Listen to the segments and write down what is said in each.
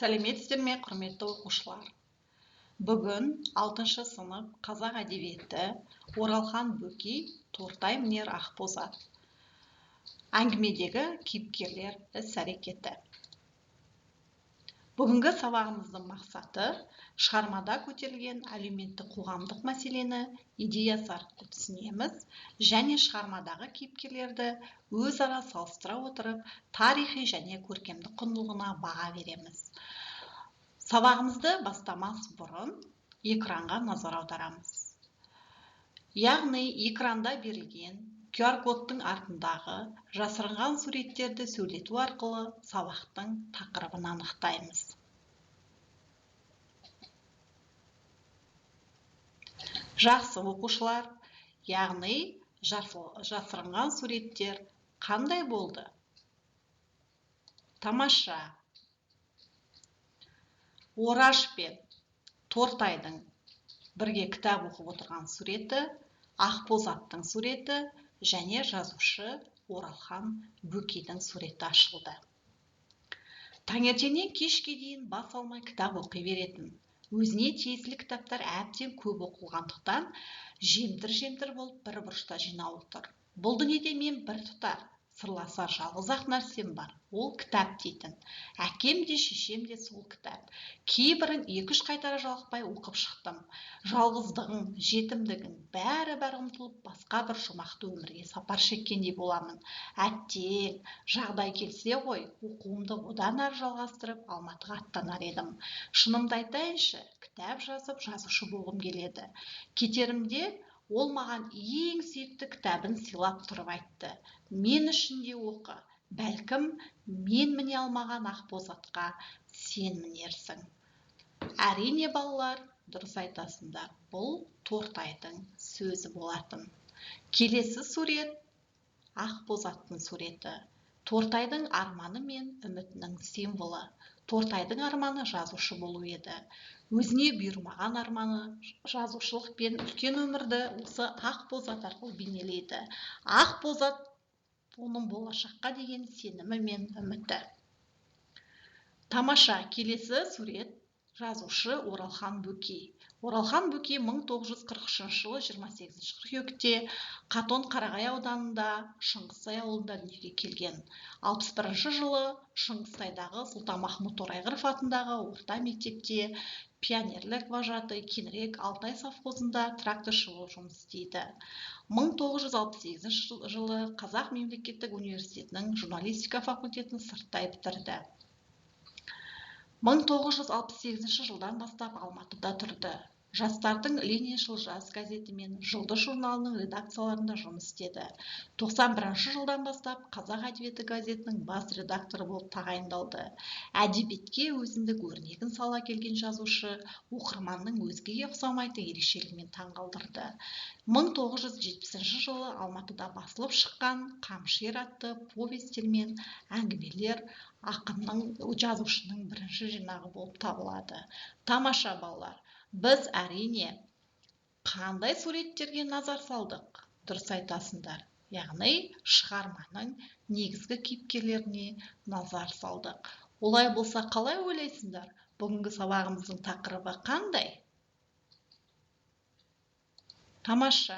Сәлеметсіздер ме, құрметті оқушылар? Бүгін 6 сынып қазақ әдебиеті Оралхан Бөкей, Тортай мінер Ақбозат әңгімедегі кейіпкерлер іс-әрекеті. Бүгінгі сабағымыздың мақсаты шығармада көтерілген әлеуметтік қоғамдық мәселені идеясы арқылы түсінеміз және шығармадағы кейіпкерлерді өзара салыстыра отырып тарихи және көркемдік құндылығына баға береміз. Сабағымызды бастамас бұрын экранға назар аударамыз. Яғни экранда берілген QR-кодтың артындағы жасырынған суреттерді сөйлету арқылы сабақтың тақырыбын анықтаймыз. Жақсы оқушылар, яғни жасырынған суреттер қандай болды? Тамаша. Ораш пен Тортайдың бірге кітап оқып отырған суреті, Ақбозаттың суреті және жазушы Оралхан Бөкейдің суреті ашылды. Таңертеңнен кешке дейін бас алмай кітап оқи беретін. Өзіне тиесілі кітаптар әбден көп оқылғандықтан жемтір болып бір бұрышта жинаулы тұр. Бұл дүниеде мен бір тұтар, сырласар жалғыз-ақ нәрсем бар, ол кітап дейтін. Әкем де шешем де сол кітап. Кейбірін 2-3 қайтара жалықпай оқып шықтым. Жалғыздығың, жетімдігің бәрі ұмытылып, басқа бір жұмақты өмірге сапар шеккендей боламын. Әттең, жағдай келсе ғой, оқуымды одан ары жалғастырып, Алматыға аттанар едім. Шынымды айтайыншы, кітап жазып, жазушы болғым келеді. Кетерімде ол маған ең сүйікті кітабын сыйлап тұрып айтты. Мен үшін де оқы, бәлкім мен міне алмаған Ақбозатқа сен мінерсің. Әрине балалар, дұрыс айтасыңдар, бұл Тортайдың сөзі болатын. Келесі сурет Ақбозаттың суреті. Тортайдың арманы мен үмітінің символы. Тортайдың арманы жазушы болу еді. Өзіне бұйырмаған арманы жазушылық пен үлкен өмірді осы Ақбозат арқылы бейнелейді. Ақбозат оның болашаққа деген сенімі мен үміті. Тамаша. Келесі сурет жазушы Оралхан Бөкей. Оралхан Бөкей 1943 жылы 28 қыркүйекте Қатон Қарағай ауданында Шыңғыстай ауылында дүниеге келген. 61 жылы Шыңғыстайдағы Сұлтанмахмұт Торайғыров атындағы орта мектепте пионерлік вожатый, кейінірек Алтай совхозында тракторшы болып жұмыс істейді. 1968 жылы Қазақ мемлекеттік университетінің журналистика факультетін сырттай бітірді. 1968 жылдан бастап Алматыда тұрды. Жастардың Лениншіл жас газеті мен Жұлдыз журналының редакцияларында жұмыс істеді. 91 жылдан бастап Қазақ әдебиеті газетінің бас редакторы болып тағайындалды. Әдебиетке өзіндік өрнегін сала келген жазушы оқырманның өзгеге ұқсамайтын ерекшелігімен таңғалдырды. 1970 жылы Алматыда басылып шыққан Қамшер атты повестер мен әңгімелер ақынның, жазушының бірінші жинағы болып табылады. Тамаша балалар, біз әрине қандай суреттерге назар салдық? Дұрыс айтасыңдар. Яғни шығарманың негізгі кейіпкерлеріне назар салдық. Олай болса қалай ойлайсыңдар? Бүгінгі сабағымыздың тақырыбы қандай? Тамаша.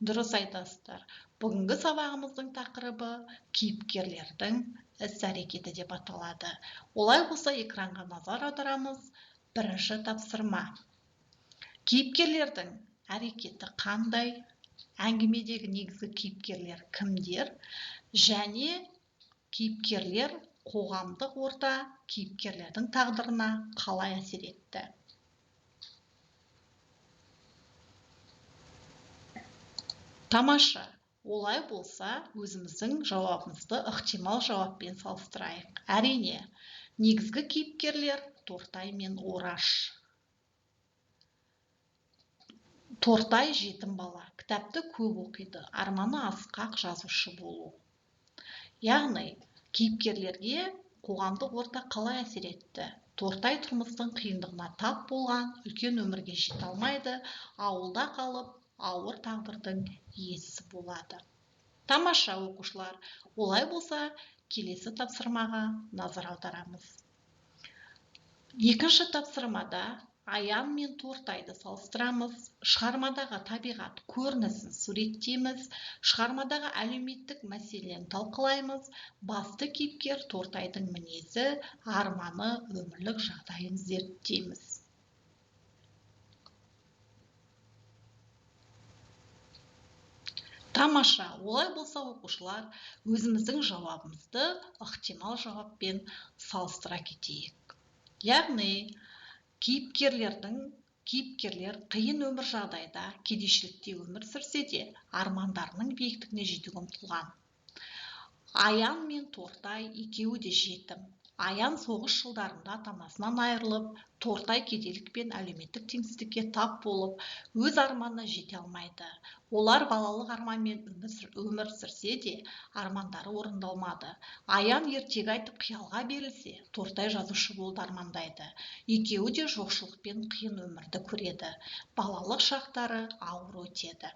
Дұрыс айтасыздар. Бүгінгі сабағымыздың тақырыбы кейіпкерлердің іс-әрекеті деп аталады. Олай болса экранға назар аударамыз. Бірінші тапсырма. Кейіпкерлердің әрекеті қандай? Әңгімедегі негізгі кейіпкерлер кімдер? Және кейіпкерлер қоғамдық орта кейіпкерлердің тағдырына қалай әсер етті? Тамаша. Олай болса, өзіміздің жауабымызды ықтимал жауаппен салыстырайық. Әрине, негізгі кейіпкерлер Тортай мен Ораш. Тортай жетім бала, кітапты көп оқиды, арманы асқақ жазушы болу. Яғни, кейіпкерлерге қоғамдық орта қалай әсер етті? Тортай тұрмыстың қиындығына тап болған, үлкен өмірге жете алмайды, ауылда қалып, ауыр тағдырдың иесі болады. Тамаша оқушылар, олай болса, келесі тапсырмаға назар аударамыз. Екінші тапсырмада Аян мен Тортайды салыстырамыз, шығармадағы табиғат көрінісін суреттейміз, шығармадағы әлеуметтік мәселені талқылаймыз, басты кейіпкер Тортайдың мінезі, арманы, өмірлік жағдайын зерттейміз. Тамаша, олай болса оқушылар өзіміздің жауабымызды ықтимал жауаппен салыстыра кетейік. Яғни, кейіпкерлер қиын өмір жағдайда кедейшілікте өмір сүрсе де, армандарының биіктігіне жетуге ұмтылған. Аян мен Тортай екеуі де жетім. Аян соғыс жылдарында ата-анасынан айырылып, Тортай кедейлік пен әлеуметтік теңсіздікке тап болып, өз арманына жете алмайды. Олар балалық арманмен өмір сүрсе де, армандары орындалмады. Аян ертегі айтып қиялға берілсе, Тортай жазушы болуды армандайды. Екеуі де жоқшылық пен қиын өмірді көреді. Балалық шақтары ауыр өтеді.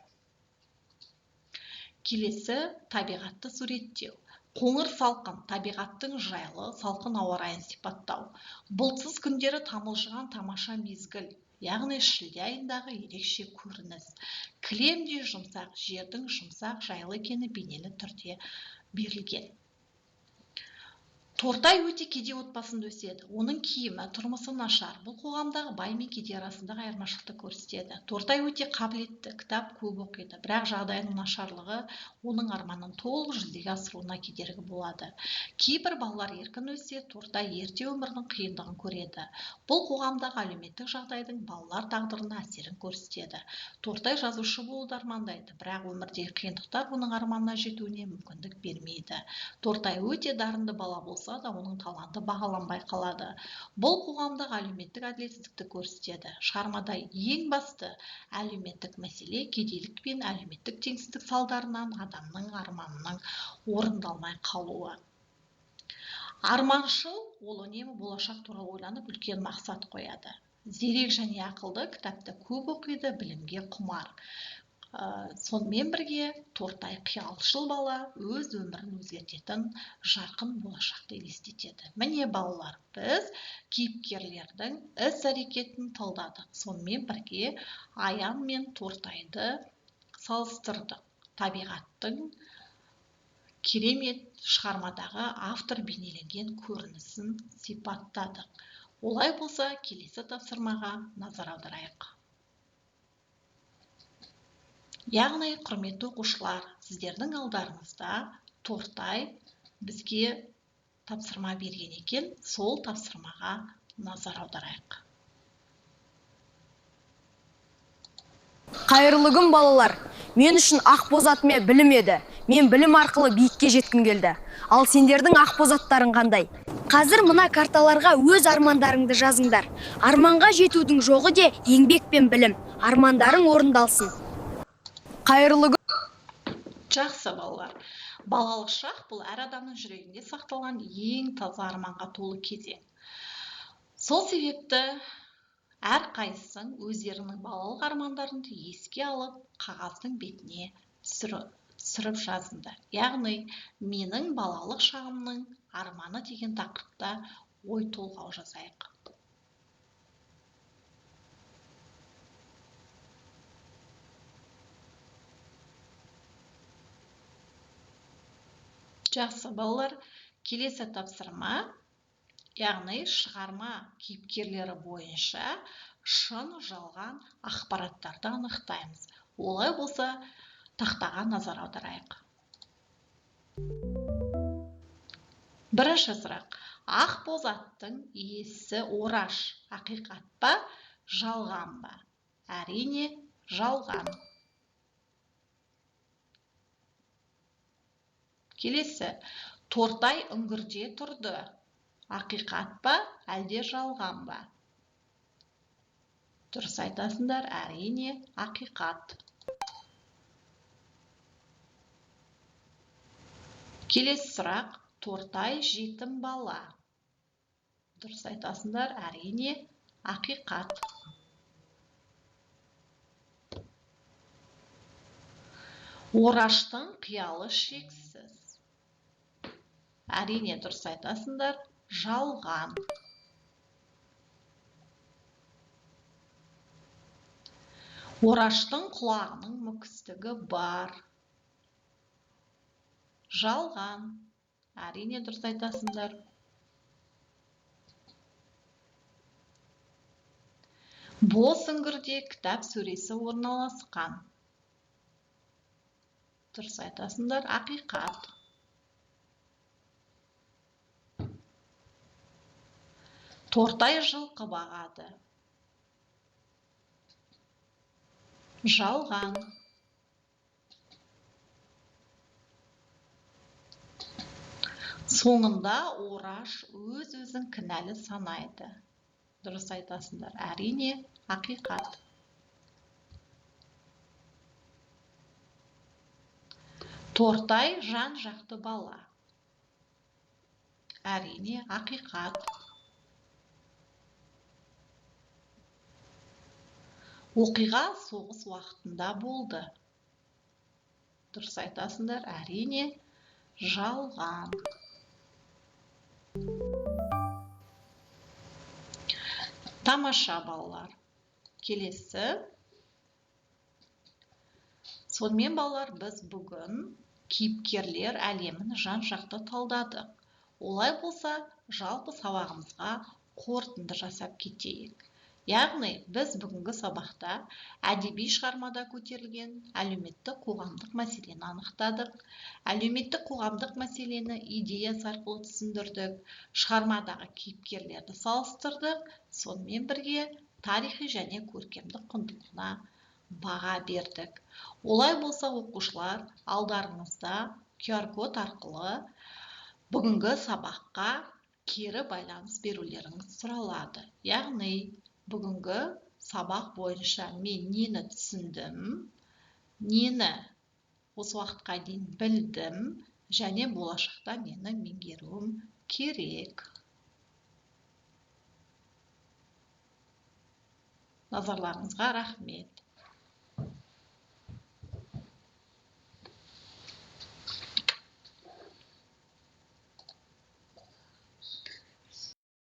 Келесі табиғатты суреттеу. Қоңыр салқын табиғаттың жайлы салқын ауа райын сипаттау. Бұлтсыз күндері тамылжыған тамаша мезгіл, яғни шілде айындағы ерекше көрініс. Кілемдей жұмсақ, жердің жұмсақ жайлы екені бейнелі түрде берілген. Тортай өте кедей отбасында өседі. Оның киімі, тұрмысы нашар. Бұл қоғамдағы бай мен кедей арасындағы айырмашылықты көрсетеді. Тортай өте қабілетті, кітап көп оқиды, бірақ жағдайының нашарлығы оның арманын толық жүзеге асыруына кедергі болады. Кейбір балалар еркін өссе, Тортай ерте өмірдің қиындығын көреді. Бұл қоғамдағы әлеуметтік жағдайдың балалар тағдырына әсерін көрсетеді. Тортай жазушы болуды армандайды, бірақ өмірдегі қиындықтар оның арманына жетуіне мүмкіндік бермейді. Тортай өте дарынды бала болса да, оның таланты бағаланбай қалады. Бұл қоғамдағы әлеуметтік әділетсіздікті көрсетеді. Шығармада ең басты әлеуметтік мәселе кедейлік пен әлеуметтік теңсіздік салдарынан адамның арманының орындалмай қалуы. Арманшыл ол үнемі болашақ туралы ойланып, үлкен мақсат қояды. Зерек және ақылды, кітапты көп оқиды, білімге құмар. Сонымен бірге Тортай қиялшыл бала, өз өмірін өзгертетін жарқын болашақты елестетеді. Міне балалар, біз кейіпкерлердің іс-әрекетін талдадық. Сонымен бірге Аян мен Тортайды салыстырдық. Табиғаттың керемет шығармадағы автор бейнеленген көрінісін сипаттадық. Олай болса, келесі тапсырмаға назар аударайық. Яғни, құрметті оқушылар, сіздердің алдарыңызда Тортай бізге тапсырма берген екен, сол тапсырмаға назар аударайық. Қайырлы күн, балалар. Мен үшін ақбоз атыме білім еді. Мен білім арқылы биікке жеткім келді. Ал сендердің ақбоз аттарың қандай? Қазір мына карталарға өз армандарыңды жазыңдар. Арманға жетудің жоғы де еңбек пен білім. Армандарың орындалсын. Қайырлы күн. Жақсы балалар. Балалық шақ бұл әр адамның жүрегінде сақталған ең таза арманға толы кезең. Сол себепті әрқайсың өздерінің балалық армандарыңды еске алып, қағаздың бетіне түсіріп жазыңдар. Яғни, менің балалық шағымның арманы деген тақырыпта ой толғау жазайық. Жақсы балалар, келесі тапсырма, яғни шығарма кейіпкерлері бойынша шын жалған ақпараттарды анықтаймыз. Олай болса, тақтаға назар аударайық. Бірінші сұрақ. Ақбоз аттың иесі ораш, ақиқат па, жалған ба? Әрине, жалған. Келесі. Тортай үңгірде тұрды. Ақиқат па, әлде жалған ба? Дұрыс айтасыңдар, әрине, ақиқат. Келесі сұрақ. Тортай жетім бала. Дұрыс айтасыңдар, әрине, ақиқат. Ораштың қиялы шексіз. Әрине, дұрыс айтасыңдар, жалған. Ораштың құлағының мүкістігі бар. Жалған. Әрине дұрыс айтасыңдар. Бос үңгірде кітап сөресі орналасқан. Дұрыс айтасыңдар, ақиқат. Тортай жылқы бағады. Жалған. Соңында ораш өз-өзін кінәлі санайды. Дұрыс айтасыңдар, әрине, ақиқат. Тортай жан-жақты бала. Әрине, ақиқат. Оқиға соғыс уақытында болды. Дұрыс айтасыңдар, әрине, жалған. Тамаша балалар. Келесі. Сонымен балалар, біз бүгін кейіпкерлер әлемін жан-жақты талдадық. Олай болса, жалпы сабағымызға қорытынды жасап кетейік. Яғни, біз бүгінгі сабақта әдеби шығармада көтерілген әлеуметтік қоғамдық мәселені анықтадық. Әлеуметтік қоғамдық мәселені идеясы арқылы түсіндірдік. Шығармадағы кейіпкерлерді салыстырдық. Сонымен бірге тарихи және көркемдік құндылығына баға бердік. Олай болса, оқушылар алдарыңызда QR-код арқылы бүгінгі сабаққа кері байланыс берулеріңіз сұралады. Яғни, бүгінгі сабақ бойынша мен нені түсіндім, нені осы уақытқа дейін білдім, және болашақта нені меңгеруім керек. Назарларыңызға рахмет.